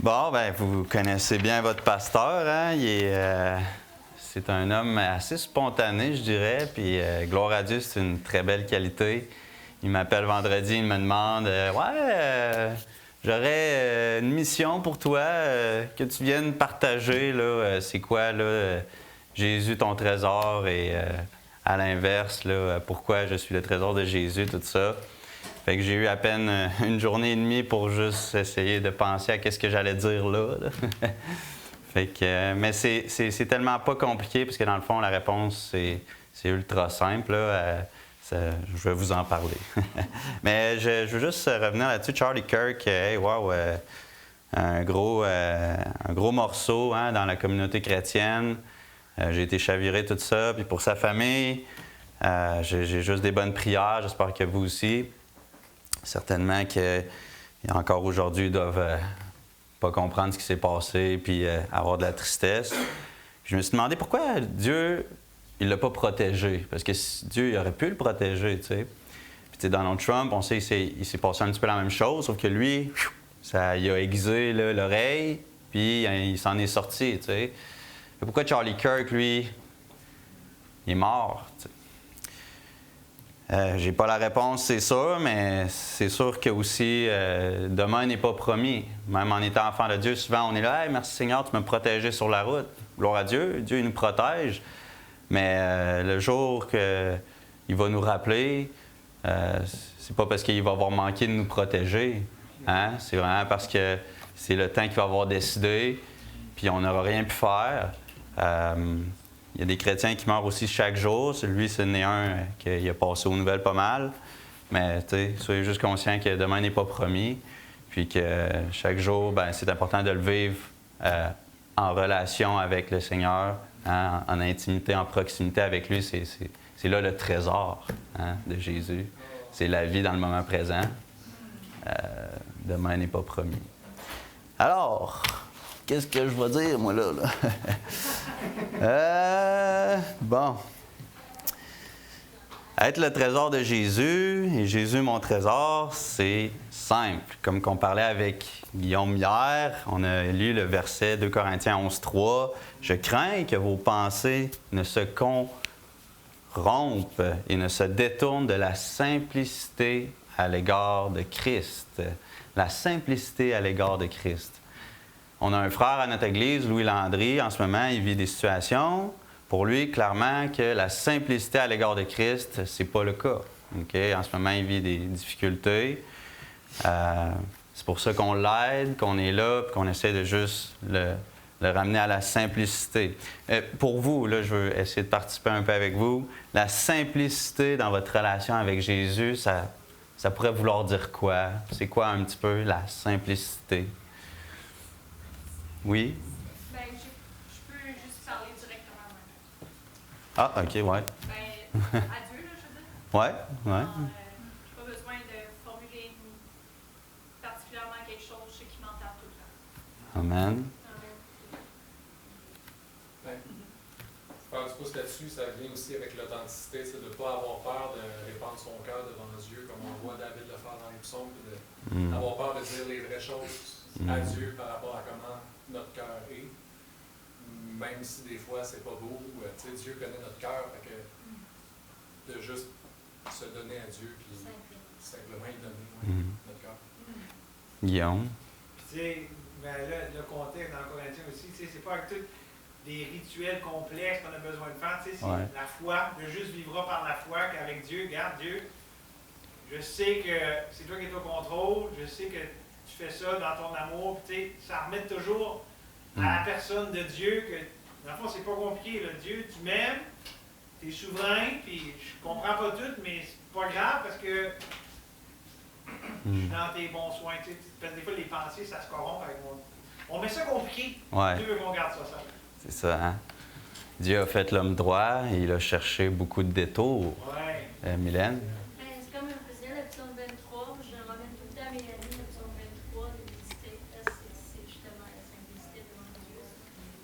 Bon, ben vous connaissez bien votre pasteur, hein? C'est un homme assez spontané, je dirais, puis gloire à Dieu, c'est une très belle qualité. Il m'appelle vendredi, il me demande j'aurais une mission pour toi, que tu viennes partager, là, c'est quoi, là, Jésus ton trésor, et à l'inverse, là, pourquoi je suis le trésor de Jésus, tout ça. Fait que j'ai eu à peine une journée et demie pour juste essayer de penser à qu'est-ce que j'allais dire là. Fait que, mais c'est tellement pas compliqué, parce que dans le fond, la réponse, c'est ultra simple, là. Je vais vous en parler. Mais je veux juste revenir là-dessus. Charlie Kirk, hey, wow, un gros morceau, hein, dans la communauté chrétienne. J'ai été chaviré, tout ça. Puis pour sa famille, j'ai juste des bonnes prières. J'espère que vous aussi. Certainement qu'encore aujourd'hui, ils doivent pas comprendre ce qui s'est passé puis avoir de la tristesse. Je me suis demandé pourquoi Dieu, il l'a pas protégé. Parce que Dieu, il aurait pu le protéger, tu sais. Puis tu sais, Donald Trump, on sait il s'est passé un petit peu la même chose, sauf que lui, ça il a aiguisé là, l'oreille, puis il s'en est sorti, tu sais. Pourquoi Charlie Kirk, lui, il est mort, tu sais? J'ai pas la réponse, c'est sûr, mais c'est sûr que aussi demain n'est pas promis. Même en étant enfant de Dieu, souvent on est là, hey, merci Seigneur, tu m'as protégé sur la route. Gloire à Dieu, Dieu il nous protège. Mais le jour qu'il va nous rappeler, c'est pas parce qu'il va avoir manqué de nous protéger. Hein? C'est vraiment parce que c'est le temps qu'il va avoir décidé, puis on n'aura rien pu faire. Il y a des chrétiens qui meurent aussi chaque jour. Lui, ce n'est un qui a passé aux nouvelles pas mal. Mais soyez juste conscients que demain n'est pas promis. Puis que chaque jour, ben, c'est important de le vivre en relation avec le Seigneur, hein, en intimité, en proximité avec lui. C'est là le trésor, hein, de Jésus. C'est la vie dans le moment présent. Demain n'est pas promis. Alors, qu'est-ce que je vais dire, moi, là? Bon. Être le trésor de Jésus et Jésus mon trésor, c'est simple. Comme qu'on parlait avec Guillaume hier, on a lu le verset 2 Corinthiens 11.3. « Je crains que vos pensées ne se corrompent et ne se détournent de la simplicité à l'égard de Christ. » La simplicité à l'égard de Christ. On a un frère à notre église, Louis Landry, en ce moment, il vit des situations. Pour lui, clairement, que la simplicité à l'égard de Christ, c'est pas le cas. Okay? En ce moment, il vit des difficultés. C'est pour ça qu'on l'aide, qu'on est là, puis qu'on essaie de juste le ramener à la simplicité. Pour vous, là, je veux essayer de participer un peu avec vous. La simplicité dans votre relation avec Jésus, ça pourrait vouloir dire quoi? C'est quoi un petit peu la simplicité? Oui? Ben, je peux juste parler directement à moi. Ah, OK, ouais. Ben, à Dieu, là, je veux dire. Ouais, ouais. J'ai pas besoin de formuler particulièrement quelque chose, je sais qu'il m'entend tout le temps. Amen. Ben, je pense que là-dessus, ça vient aussi avec l'authenticité, c'est de ne pas avoir peur de répandre son cœur devant Dieu, comme on voit David le faire dans les psaumes, d'avoir peur de dire les vraies choses à Dieu par rapport à comment notre cœur est, même si des fois c'est pas beau, Dieu connaît notre cœur, fait que de juste se donner à Dieu, puis simplement y donner notre cœur. Guillaume? Tu sais, ben là, le contexte dans le Corinthien aussi, c'est pas avec tous des rituels complexes qu'on a besoin de faire, c'est la foi, de juste vivre par la foi qu'avec Dieu, regarde Dieu, je sais que c'est toi qui es au contrôle, je sais que tu fais ça dans ton amour, puis ça remet toujours à la personne de Dieu que, dans le fond, c'est pas compliqué, là. Dieu, tu m'aimes, tu es souverain, puis je comprends pas tout, mais c'est pas grave parce que je suis dans tes bons soins, tu sais. Parce que des fois, les pensées, ça se corrompt avec mon... On met ça compliqué. Ouais. Dieu veut qu'on garde ça. C'est ça, hein? Dieu a fait l'homme droit et il a cherché beaucoup de détours. Ouais. Mylène? C'est comme je faisais le psaume 23, je le ramène tout le temps à Mélanie, le psaume 23, c'est justement la simplicité devant Dieu.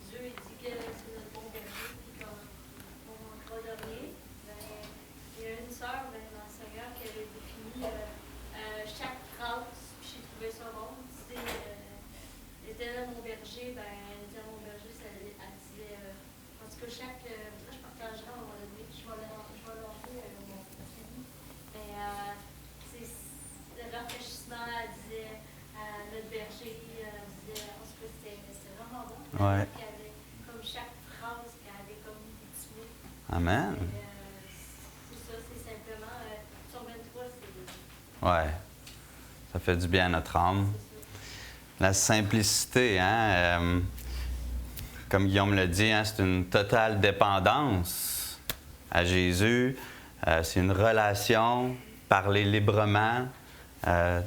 Dieu il dit que c'est notre bon berger, puis qu'on ne manquera de rien. Il y a une sœur dans le Seigneur qui avait défini chaque phrase, puis j'ai trouvé ça bon. Elle était là Ouais. Qui avait, comme chaque phrase, qui avait comme des petits mots. Amen. C'est ça, c'est simplement. Psaume 23, c'est Ouais. Ça fait du bien à notre âme. ça. La simplicité, hein? Comme Guillaume l'a dit, hein, c'est une totale dépendance à Jésus. C'est une relation, parler librement,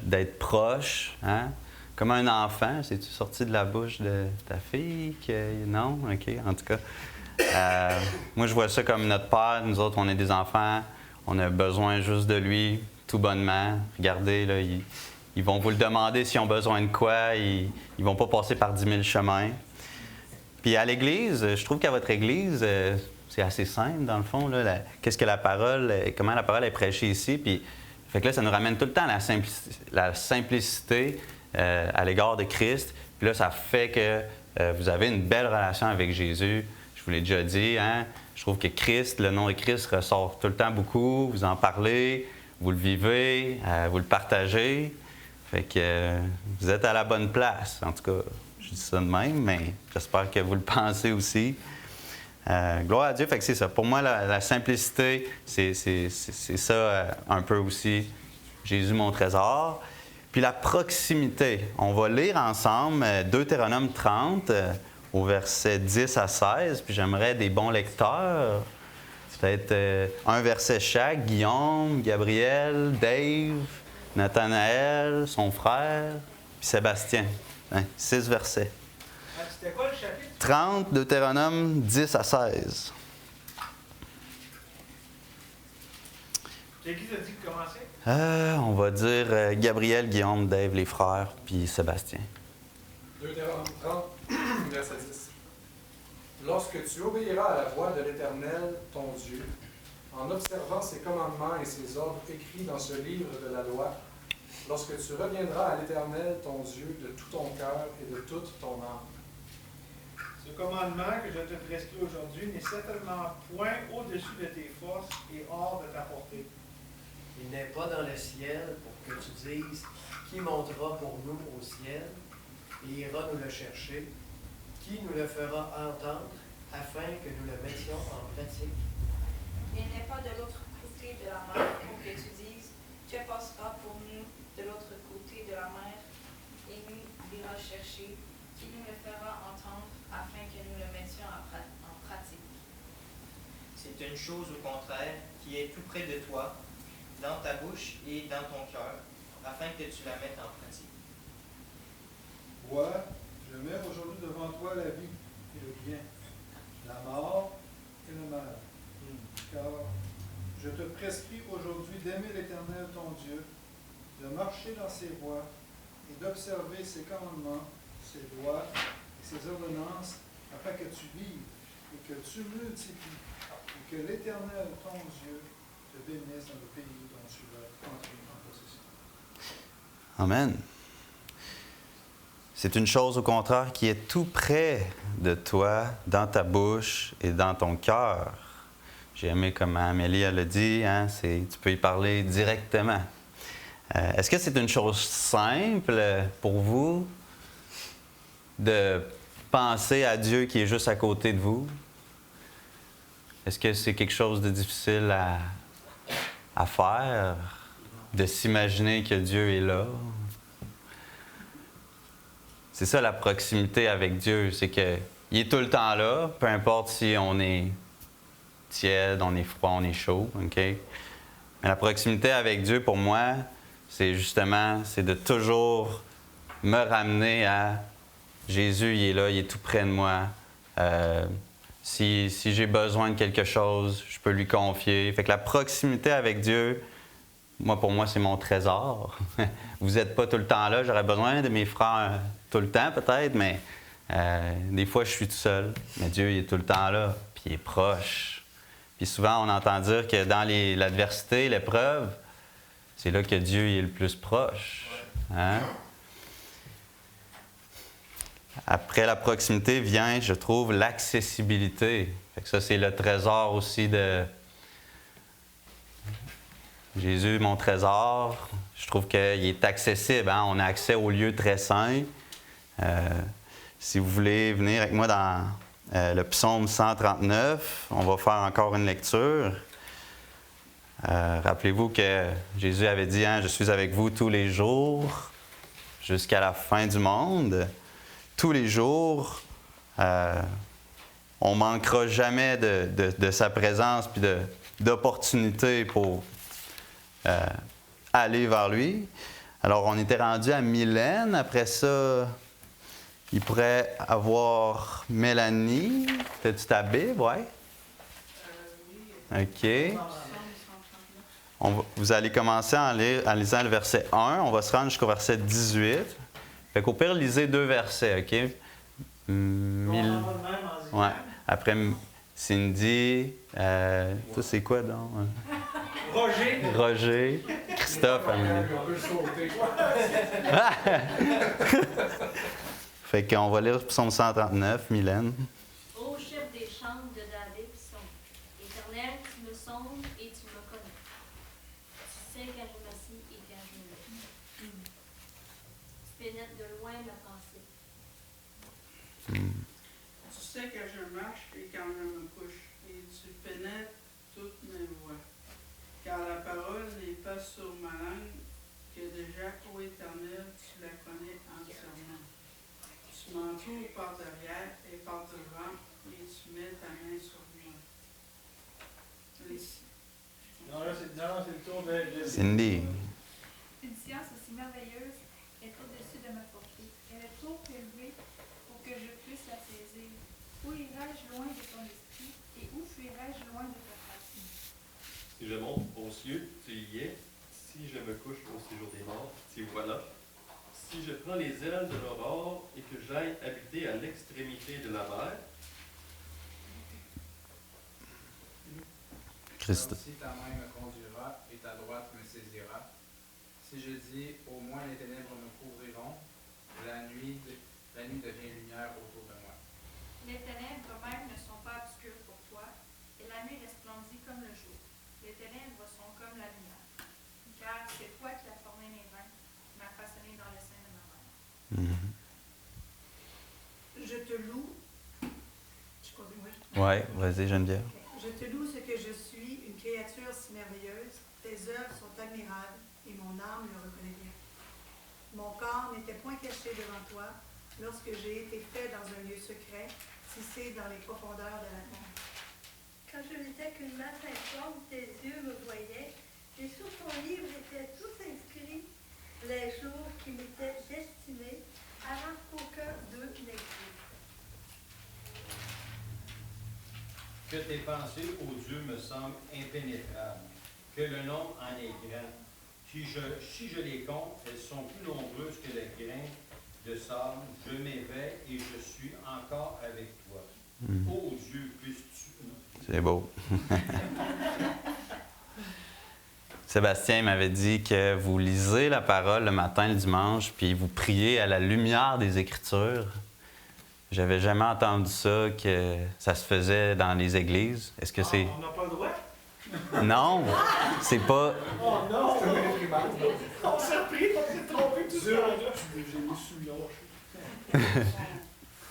d'être proche. Hein? Comme un enfant. C'est-tu sorti de la bouche de ta fille? Non? OK, en tout cas. Moi, je vois ça comme notre Père. Nous autres, on est des enfants. On a besoin juste de lui, tout bonnement. Regardez, là, ils vont vous le demander s'ils ont besoin de quoi. Ils ne vont pas passer par 10 000 chemins. Puis à l'Église, je trouve qu'à votre Église, c'est assez simple, dans le fond. Là, qu'est-ce que la parole, comment la parole est prêchée ici. Puis, fait que là, ça nous ramène tout le temps à la simplicité à l'égard de Christ. Puis là, ça fait que vous avez une belle relation avec Jésus. Je vous l'ai déjà dit, hein? Je trouve que Christ, le nom de Christ ressort tout le temps beaucoup. Vous en parlez, vous le vivez, vous le partagez. Fait que vous êtes à la bonne place. En tout cas, je dis ça de même, mais j'espère que vous le pensez aussi. Gloire à Dieu, fait que c'est ça. Pour moi, la simplicité, c'est ça un peu aussi. Jésus, mon trésor. Puis la proximité. On va lire ensemble Deutéronome 30, au verset 10 à 16. Puis j'aimerais des bons lecteurs. Peut-être un verset chaque. Guillaume, Gabriel, Dave, Nathanaël, son frère, puis Sébastien. 6 versets. C'était quoi le chapitre? 30, Deutéronome 10 à 16. C'est qui t'a dit de commencer? On va dire Gabriel, Guillaume, Dave, les frères, puis Sébastien. Deutéronome 30, verset 10. Lorsque tu obéiras à la voix de l'Éternel, ton Dieu, en observant ses commandements et ses ordres écrits dans ce livre de la loi, lorsque tu reviendras à l'Éternel, ton Dieu, de tout ton cœur et de toute ton âme. Ce commandement que je te prescris aujourd'hui n'est certainement point au-dessus de tes forces et hors de ta portée. Il n'est pas dans le ciel pour que tu dises qui montera pour nous au ciel et ira nous le chercher, qui nous le fera entendre afin que nous le mettions en pratique. Il n'est pas de l'autre côté de la mer pour que tu dises, tu passeras pour nous de l'autre côté de la mer et nous l'ira chercher, qui nous le fera entendre afin que nous le mettions en pratique. C'est une chose au contraire qui est tout près de toi, dans ta bouche et dans ton cœur, afin que tu la mettes en pratique. Vois, je mets aujourd'hui devant toi la vie et le bien, la mort et le mal. Car je te prescris aujourd'hui d'aimer l'Éternel ton Dieu, de marcher dans ses voies et d'observer ses commandements, ses lois et ses ordonnances, afin que tu vives et que tu multiplies, et que l'Éternel ton Dieu te bénisse dans le pays dont tu vas entrer en possession. Amen. C'est une chose, au contraire, qui est tout près de toi, dans ta bouche et dans ton cœur. J'ai aimé comme Amélie elle l'a dit, hein, tu peux y parler directement. Est-ce que c'est une chose simple pour vous de penser à Dieu qui est juste à côté de vous? Est-ce que c'est quelque chose de difficile à faire, de s'imaginer que Dieu est là? C'est ça la proximité avec Dieu, c'est qu'il est tout le temps là, peu importe si on est tiède, on est froid, on est chaud, OK? Mais la proximité avec Dieu, pour moi, c'est de toujours me ramener à Jésus, il est là, il est tout près de moi. Si j'ai besoin de quelque chose, je peux lui confier. Fait que la proximité avec Dieu, pour moi, c'est mon trésor. Vous n'êtes pas tout le temps là. J'aurais besoin de mes frères tout le temps, peut-être, mais des fois, je suis tout seul. Mais Dieu, il est tout le temps là, puis il est proche. Puis souvent, on entend dire que dans l'adversité, l'épreuve, c'est là que Dieu est le plus proche. Hein? Après la proximité vient, je trouve, l'accessibilité. Fait que ça, c'est le trésor aussi de Jésus, mon trésor. Je trouve qu'il est accessible. Hein? On a accès aux lieux très saints. si vous voulez venir avec moi dans le psaume 139, on va faire encore une lecture. Rappelez-vous que Jésus avait dit, « Je suis avec vous tous les jours jusqu'à la fin du monde. » Tous les jours, on ne manquera jamais de sa présence puis d'opportunités pour aller vers lui. Alors, on était rendu à Mylène. Après ça, il pourrait avoir Mélanie. T'as-tu ta Bible? Oui. OK. Vous allez commencer en lisant le verset 1. On va se rendre jusqu'au verset 18. Fait qu'au pire, lisez 2 versets, OK? Ouais. Après, Cindy, toi, c'est quoi, donc? Roger. Christophe. On peut sauter. Fait qu'on va lire psaume 139, Mylène. Ô chef des chants de David, psaume. Éternel, tu me sondes et tu me connais. Tu sais quand je m'assis et quand je me lève. Tu pénètres de loin ma pensée. Tu sais que je marche et quand je me couche, et tu pénètres toutes mes voies. Car la parole n'est pas sur ma langue, que déjà, ô Éternel, tu la connais entièrement. Tu m'entoures par derrière et par devant, et tu mets ta main sur moi. Non, c'est le tour de Cindy. Une science aussi merveilleuse est au-dessus de ma portée. Elle est trop élevée pour que je puisse la saisir. Où irai-je loin de ton esprit et où fuirai-je loin de ta pratique? Si je monte aux cieux, tu y es. Si je me couche au séjour des morts, t'y voilà. Si je prends les ailes de l'aurore et que j'aille habiter à l'extrémité de la mer, Christ. Si ta main me conduira et ta droite me saisira. Si je dis, au moins les ténèbres me couvriront, la nuit devient lumière autour de moi. Les ténèbres même ne sont pas obscures pour toi, et la nuit resplendit comme le jour. Les ténèbres sont comme la lumière. Car c'est toi qui as formé mes mains, qui m'as façonné dans le sein de ma mère. Je te loue. Je continue. Oui, vas-y, Geneviève. Je te loue ce que je suis, une créature si merveilleuse. Tes œuvres sont admirables et mon âme le reconnaît bien. Mon corps n'était point caché devant toi lorsque j'ai été fait dans un lieu secret, tissé dans les profondeurs de la tombe. Quand je n'étais qu'une masse informe, tes yeux me voyaient, et sur ton livre étaient tous inscrits les jours qui m'étaient destinés avant qu'aucun d'eux n'existe. Que tes pensées, ô Dieu, me semblent impénétrables, que le nombre en est grand. Si je les compte, elles sont plus nombreuses que les grains de sable. Je m'éveille et je suis encore avec toi. Ô Dieu, puisses-tu... C'est beau. Sébastien m'avait dit que vous lisez la parole le matin, le dimanche, puis vous priez à la lumière des Écritures. J'avais jamais entendu ça, que ça se faisait dans les églises. Est-ce que c'est... On n'a pas le droit? Non, c'est pas... Oh non! On s'est repris, on s'est trompé tout ça. J'ai mis sous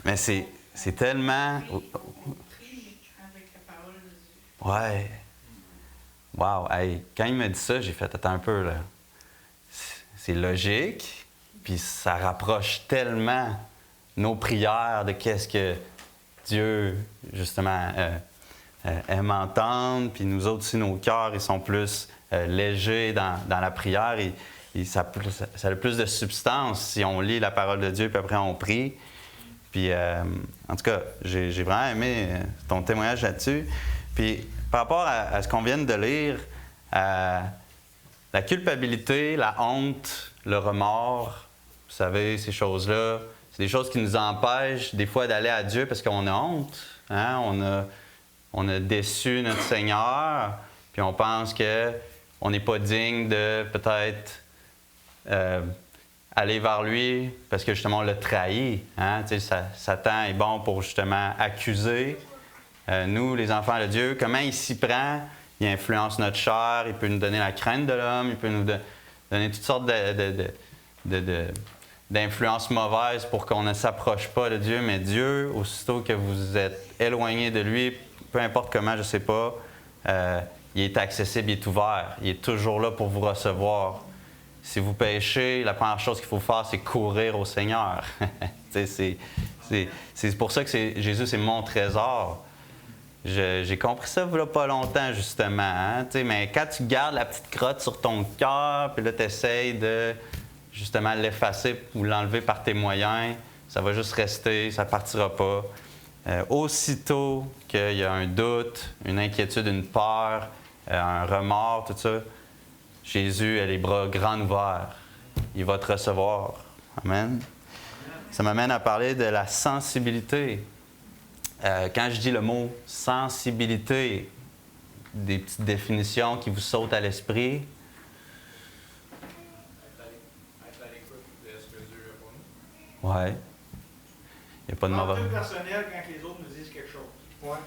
Mais c'est tellement... Avec la parole de Dieu. Ouais. Wow. Hey, quand il m'a dit ça, j'ai fait, attends un peu, là. C'est logique, puis ça rapproche tellement nos prières de qu'est-ce que Dieu, justement, aime entendre. Puis nous autres aussi, nos cœurs, ils sont plus légers dans la prière. Et ça a plus de substance si on lit la parole de Dieu, puis après on prie. Puis, en tout cas, j'ai vraiment aimé ton témoignage là-dessus. Puis, par rapport à ce qu'on vient de lire, la culpabilité, la honte, le remords, vous savez, ces choses-là, c'est des choses qui nous empêchent des fois d'aller à Dieu parce qu'on a honte. Hein? On a déçu notre Seigneur, puis on pense qu'on n'est pas digne de peut-être aller vers lui parce que justement on l'a trahi. Hein? Satan est bon pour justement accuser. Nous, les enfants de Dieu, comment il s'y prend? Il influence notre chair, il peut nous donner la crainte de l'homme, il peut nous donner toutes sortes de d'influences mauvaises pour qu'on ne s'approche pas de Dieu, mais Dieu, aussitôt que vous êtes éloigné de lui, peu importe comment, je ne sais pas, il est accessible, il est ouvert, il est toujours là pour vous recevoir. Si vous péchez, la première chose qu'il faut faire, c'est courir au Seigneur. C'est pour ça que Jésus, c'est mon trésor. J'ai compris ça il y a pas longtemps, justement. Hein? Mais quand tu gardes la petite crotte sur ton cœur, puis là, tu essaies de justement l'effacer ou l'enlever par tes moyens, ça va juste rester, ça ne partira pas. Aussitôt qu'il y a un doute, une inquiétude, une peur, un remords, tout ça, Jésus a les bras grands ouverts. Il va te recevoir. Amen. Ça m'amène à parler de la sensibilité. Quand je dis le mot sensibilité, des petites définitions qui vous sautent à l'esprit. Être à l'écoute de ce que Dieu a pour nous. Oui. Il n'y a pas de mauvais. Prendre tout personnel quand les autres nous disent quelque chose. Ouais.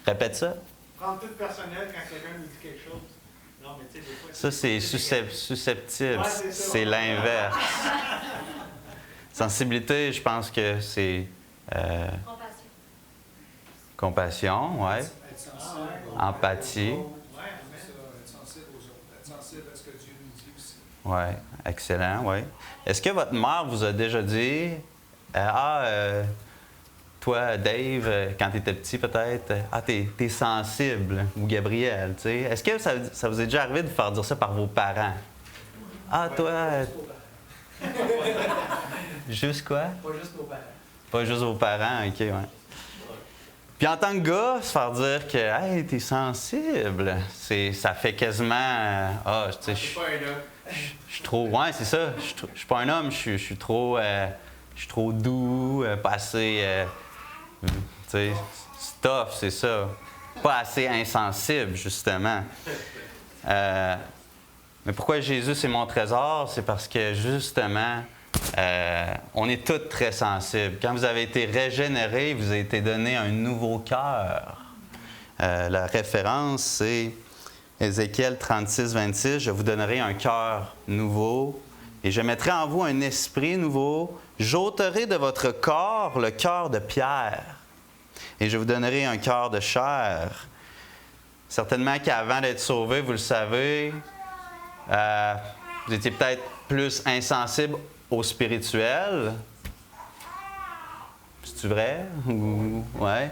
Répète ça. Prendre tout personnel quand quelqu'un nous dit quelque chose. Non, mais tu sais, des fois. Ça, c'est susceptible. Ouais, c'est l'inverse. Sensibilité, je pense que c'est. Compassion, oui. Empathie. Être sensible aux autres. Être sensible à ce que Dieu nous dit aussi. Oui, excellent, oui. Est-ce que votre mère vous a déjà dit toi, Dave, quand tu étais petit, peut-être, t'es sensible, ou Gabriel, tu sais. Est-ce que ça vous est déjà arrivé de vous faire dire ça par vos parents? Toi. Juste quoi? Pas juste nos parents. Pas juste vos parents, ok, ouais. Puis en tant que gars, se faire dire que hey, t'es sensible, ça fait quasiment tu sais, je suis trop. Ouais, c'est ça. Je suis pas un homme, je suis trop doux, pas assez tu sais, stuff, c'est ça. Pas assez insensible, justement. Mais pourquoi Jésus, c'est mon trésor? C'est parce que, justement, on est tous très sensibles. Quand vous avez été régénérés, il vous a été donné un nouveau cœur. La référence, c'est Ézéchiel 36, 26. « Je vous donnerai un cœur nouveau et je mettrai en vous un esprit nouveau. J'ôterai de votre corps le cœur de pierre et je vous donnerai un cœur de chair. » Certainement qu'avant d'être sauvé, vous le savez, vous étiez peut-être plus insensible au spirituel. C'est-tu vrai? Ouais.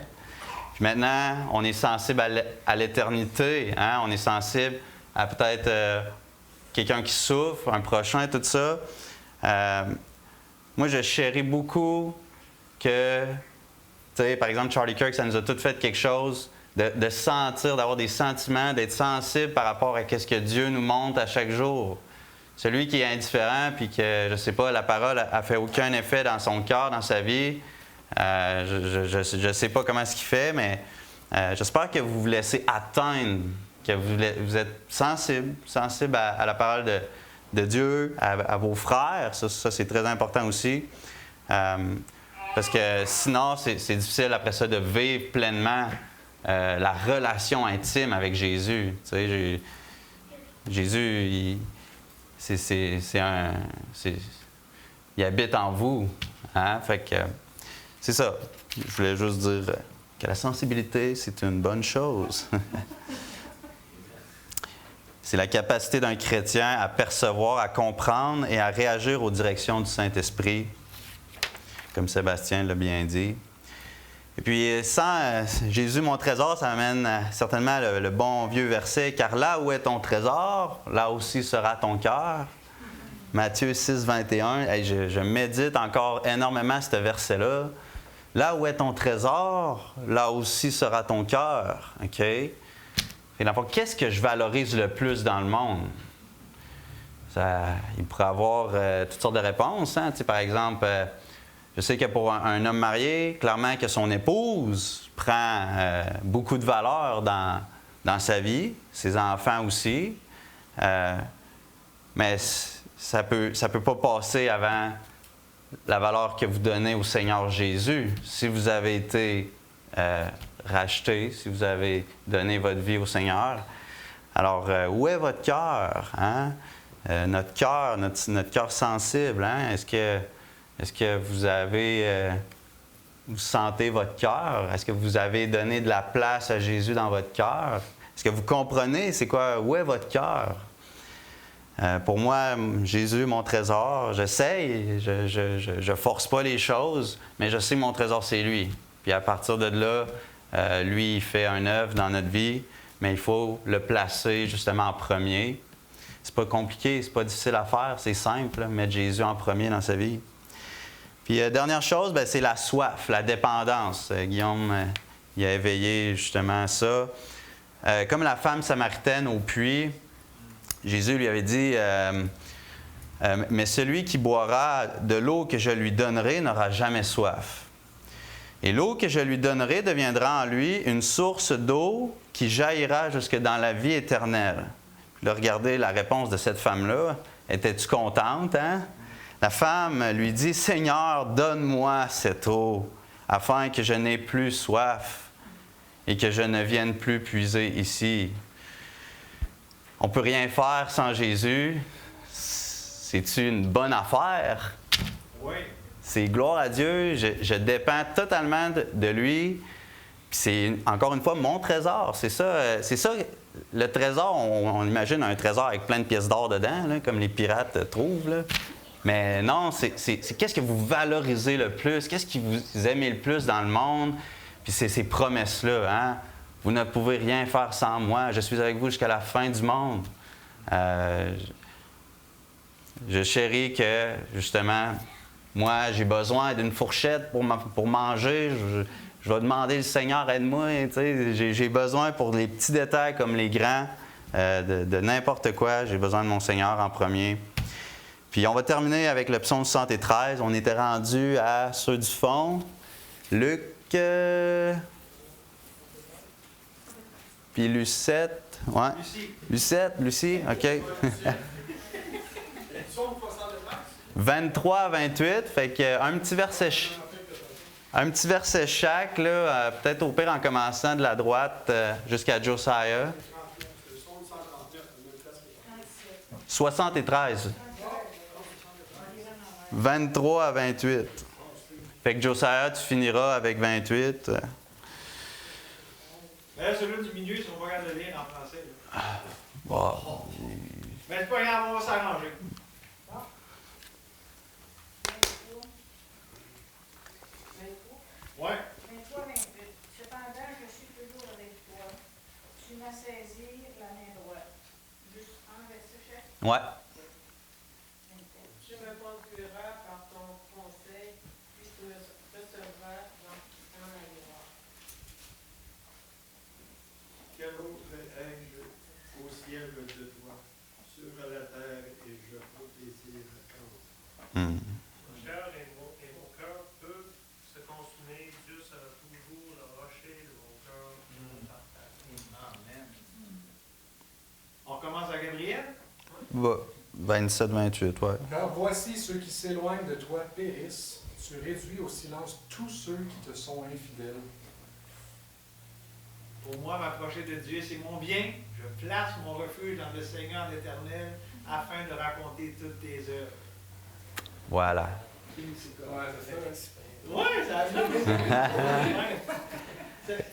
Puis maintenant, on est sensible à l'éternité. Hein? On est sensible à peut-être quelqu'un qui souffre, un prochain, tout ça. Moi, je chéris beaucoup que, tu sais, par exemple, Charlie Kirk, ça nous a tous fait quelque chose de sentir, d'avoir des sentiments, d'être sensible par rapport à ce que Dieu nous montre à chaque jour. Celui qui est indifférent, puis que, je ne sais pas, la parole n'a fait aucun effet dans son cœur, dans sa vie, je ne sais pas comment ce qu'il fait, mais j'espère que vous vous laissez atteindre, que vous êtes sensible à la parole de Dieu, à vos frères. Ça c'est très important aussi. Parce que sinon, c'est difficile après ça de vivre pleinement la relation intime avec Jésus. Tu sais, Jésus, il habite en vous. Hein? Fait que c'est ça. Je voulais juste dire que la sensibilité, c'est une bonne chose. C'est la capacité d'un chrétien à percevoir, à comprendre et à réagir aux directions du Saint-Esprit, comme Sébastien l'a bien dit. Et puis, sans Jésus, mon trésor, ça amène certainement le bon vieux verset, « Car là où est ton trésor, là aussi sera ton cœur. » Matthieu 6, 21. Hey, je médite encore énormément ce verset-là. Là où est ton trésor, là aussi sera ton cœur. OK? Et dans le fond, qu'est-ce que je valorise le plus dans le monde? Il pourrait y avoir toutes sortes de réponses. Hein? Tu sais, par exemple, je sais que pour un homme marié, clairement que son épouse prend beaucoup de valeur dans sa vie, ses enfants aussi. Mais ça peut pas passer avant la valeur que vous donnez au Seigneur Jésus. Si vous avez été racheté, si vous avez donné votre vie au Seigneur, alors où est votre cœur? Hein? notre cœur, notre cœur sensible. Hein? Est-ce que vous avez... vous sentez votre cœur? Est-ce que vous avez donné de la place à Jésus dans votre cœur? Est-ce que vous comprenez c'est quoi? Où est votre cœur? Pour moi, Jésus, mon trésor, j'essaye, je force pas les choses, mais je sais que mon trésor, c'est lui. Puis à partir de là, lui, il fait un œuvre dans notre vie, mais il faut le placer justement en premier. C'est pas compliqué, c'est pas difficile à faire, c'est simple, mettre Jésus en premier dans sa vie. Puis dernière chose, bien, c'est la soif, la dépendance. Guillaume, il a éveillé justement ça. Comme la femme samaritaine au puits, Jésus lui avait dit mais celui qui boira de l'eau que je lui donnerai n'aura jamais soif. Et l'eau que je lui donnerai deviendra en lui une source d'eau qui jaillira jusque dans la vie éternelle. Puis là, regardez la réponse de cette femme-là. Étais-tu contente, hein? La femme lui dit, « Seigneur, donne-moi cette eau, afin que je n'ai plus soif et que je ne vienne plus puiser ici. » On ne peut rien faire sans Jésus. C'est-tu une bonne affaire? Oui. C'est gloire à Dieu. Je dépends totalement de lui. Puis c'est, encore une fois, mon trésor. C'est ça, le trésor, on imagine un trésor avec plein de pièces d'or dedans, là, comme les pirates trouvent. Là. Mais non, c'est qu'est-ce que vous valorisez le plus? Qu'est-ce que vous aimez le plus dans le monde? Puis c'est ces promesses-là. Hein? Vous ne pouvez rien faire sans moi. Je suis avec vous jusqu'à la fin du monde. Je chéris que, justement, moi, j'ai besoin d'une fourchette pour manger. Je vais demander le Seigneur, aide-moi. J'ai besoin pour les petits détails comme les grands, de n'importe quoi. J'ai besoin de mon Seigneur en premier. Puis on va terminer avec le psaume 73. On était rendu à ceux du fond. Luc... Puis Lucette. Ouais. Lucette, Lucie, OK. 23 à 28. Fait qu'un petit verset... Un petit verset chaque, là, peut-être au pire en commençant de la droite jusqu'à Josiah. 73. 23 à 28. Fait que Josiah, tu finiras avec 28. Celui du milieu, ils sont pas capables de lire en français. Bon. Mais c'est pas grave, on va s'arranger. Ouais. 23, 28. Cependant, je suis toujours avec toi. Tu m'as saisi la main droite. Juste un verset chef. Ouais. Tu me conduiras par ton conseil, puis tu me recevras dans la gloire. Quel autre ai-je au ciel de toi, sur la terre, et je peux plaisir à cause. Mon cœur et mon cœur peuvent se consumer. Dieu sera toujours le rocher de mon cœur. Amen. On commence à Gabriel? 27-28, ouais. Car voici ceux qui s'éloignent de toi périssent. Tu réduis au silence tous ceux qui te sont infidèles. Pour moi, m'approcher de Dieu, c'est mon bien. Je place mon refuge dans le Seigneur l'Éternel afin de raconter toutes tes œuvres. Voilà. Ouais, ça a bien.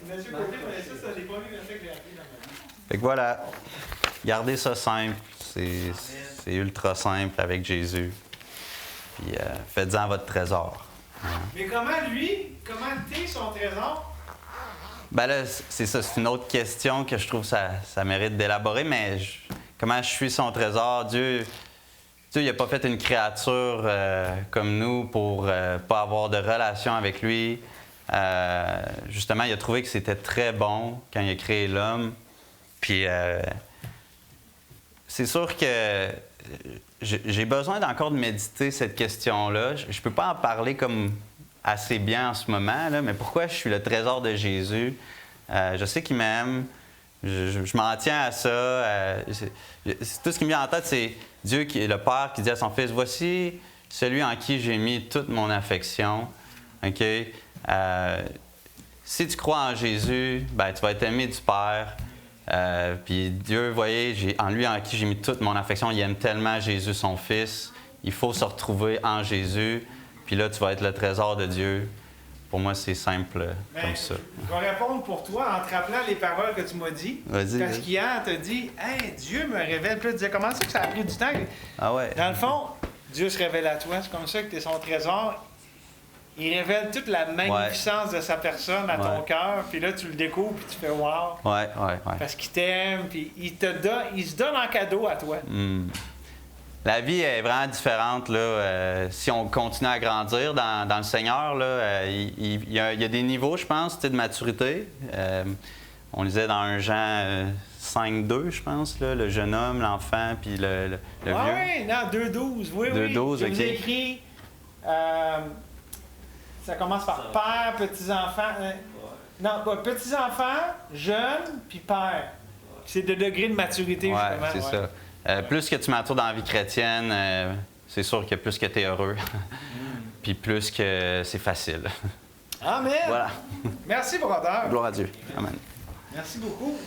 Monsieur Côté, ça, c'est les premiers versets que j'ai appris dans ma vie. Fait que voilà. Gardez ça simple. C'est ultra simple avec Jésus. Puis faites-en votre trésor. Mais comment t'es son trésor? Ben là, c'est ça. C'est une autre question que je trouve ça mérite d'élaborer. Mais comment je suis son trésor? Dieu, il n'a pas fait une créature comme nous pour pas avoir de relation avec lui. Justement, il a trouvé que c'était très bon quand il a créé l'homme. Puis, c'est sûr que j'ai besoin encore de méditer cette question-là. Je ne peux pas en parler comme assez bien en ce moment, là, mais pourquoi je suis le trésor de Jésus? Je sais qu'il m'aime. Je m'en tiens à ça. Tout ce qui me vient en tête, c'est Dieu qui est le Père qui dit à son Fils, « Voici celui en qui j'ai mis toute mon affection. » OK? Si tu crois en Jésus, ben, tu vas être aimé du Père. Puis Dieu, vous voyez, en lui en qui j'ai mis toute mon affection, il aime tellement Jésus, son Fils. Il faut se retrouver en Jésus. Puis là, tu vas être le trésor de Dieu. Pour moi, c'est simple comme ça. Je vais répondre pour toi en te rappelant les paroles que tu m'as dit. Vas-y. Parce qu'hier, tu as dit « Hey, Dieu me révèle. » Puis là, tu disais « Comment ça que ça a pris du temps? » Ah ouais. Dans le fond, Dieu se révèle à toi. C'est comme ça que tu es son trésor. Il révèle toute la magnificence de sa personne à ton cœur. Puis là, tu le découvres puis tu fais « Wow! » Ouais. Parce qu'il t'aime. Puis il se donne en cadeau à toi. La vie est vraiment différente. Là. Si on continue à grandir dans le Seigneur, là, il y a des niveaux, je pense, de maturité. On lisait dans 1 Jean 5:2, je pense, là, le jeune homme, l'enfant, puis le vieux. Oui, non, 2:12. Oui, 2:12, Je OK. vous ai écrit, ça commence par père, petits-enfants. Non, pas petits-enfants, jeunes, puis père. C'est de degré de maturité, justement. C'est ça. Plus que tu matures dans la vie chrétienne, c'est sûr que plus que tu es heureux, puis plus que c'est facile. Amen! Voilà. Merci, brother. Gloire à Dieu. Amen. Merci beaucoup.